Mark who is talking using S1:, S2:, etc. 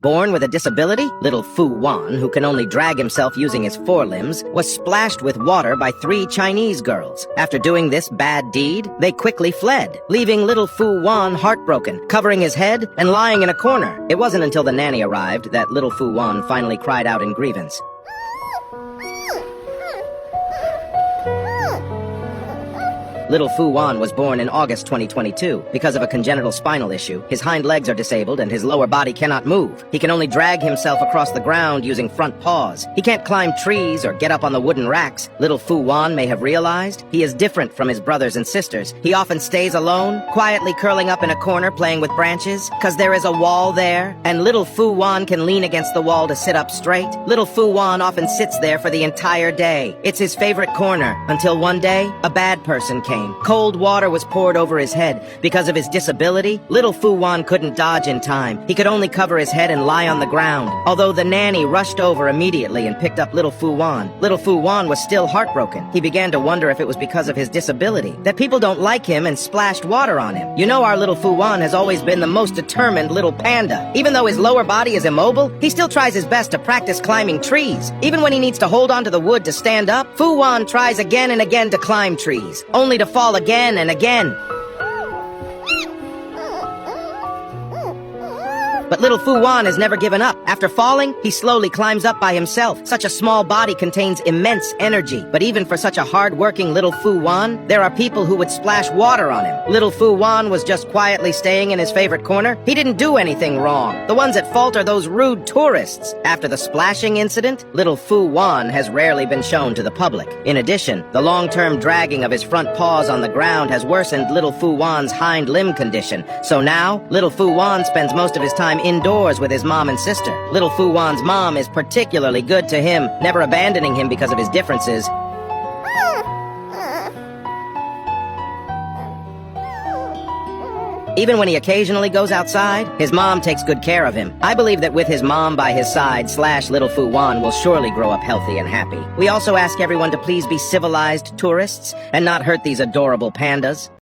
S1: Born with a disability, little Fu Wan, who can only drag himself using his forelimbs, was splashed with water by 3 Chinese girls. After doing this bad deed, they quickly fled, leaving little Fu Wan heartbroken, covering his head and lying in a corner. It wasn't until the nanny arrived that little Fu Wan finally cried out in grievance. Little Fu Wan was born in August 2022. Because of a congenital spinal issue, his hind legs are disabled and his lower body cannot move. He can only drag himself across the ground using front paws. He can't climb trees or get up on the wooden racks. Little Fu Wan may have realized he is different from his brothers and sisters. He often stays alone, quietly curling up in a corner playing with branches, cause there is a wall there, and little Fu Wan can lean against the wall to sit up straight. Little Fu Wan often sits there for the entire day. It's his favorite corner, until one day, a bad person came. Cold water was poured over his head. Because of his disability, little Fu Wan couldn't dodge in time. He could only cover his head and lie on the ground. Although the nanny rushed over immediately and picked up little Fu Wan was still heartbroken. He began to wonder if it was because of his disability, that people don't like him and splashed water on him. You know, our little Fu Wan has always been the most determined little panda. Even though his lower body is immobile, he still tries his best to practice climbing trees. Even when he needs to hold onto the wood to stand up, Fu Wan tries again and again to climb trees, only to fall again and again. But little Fu Wan has never given up. After falling, he slowly climbs up by himself. Such a small body contains immense energy. But even for such a hard-working little Fu Wan, there are people who would splash water on him. Little Fu Wan was just quietly staying in his favorite corner. He didn't do anything wrong. The ones at fault are those rude tourists. After the splashing incident, little Fu Wan has rarely been shown to the public. In addition, the long-term dragging of his front paws on the ground has worsened little Fu Wan's hind limb condition. So now, little Fu Wan spends most of his time indoors with his mom and sister. Little Fu Wan's mom is particularly good to him, never abandoning him because of his differences. Even when he occasionally goes outside, his mom takes good care of him. I believe that with his mom by his side, little Fu Wan will surely grow up healthy and happy. We also ask everyone to please be civilized tourists and not hurt these adorable pandas.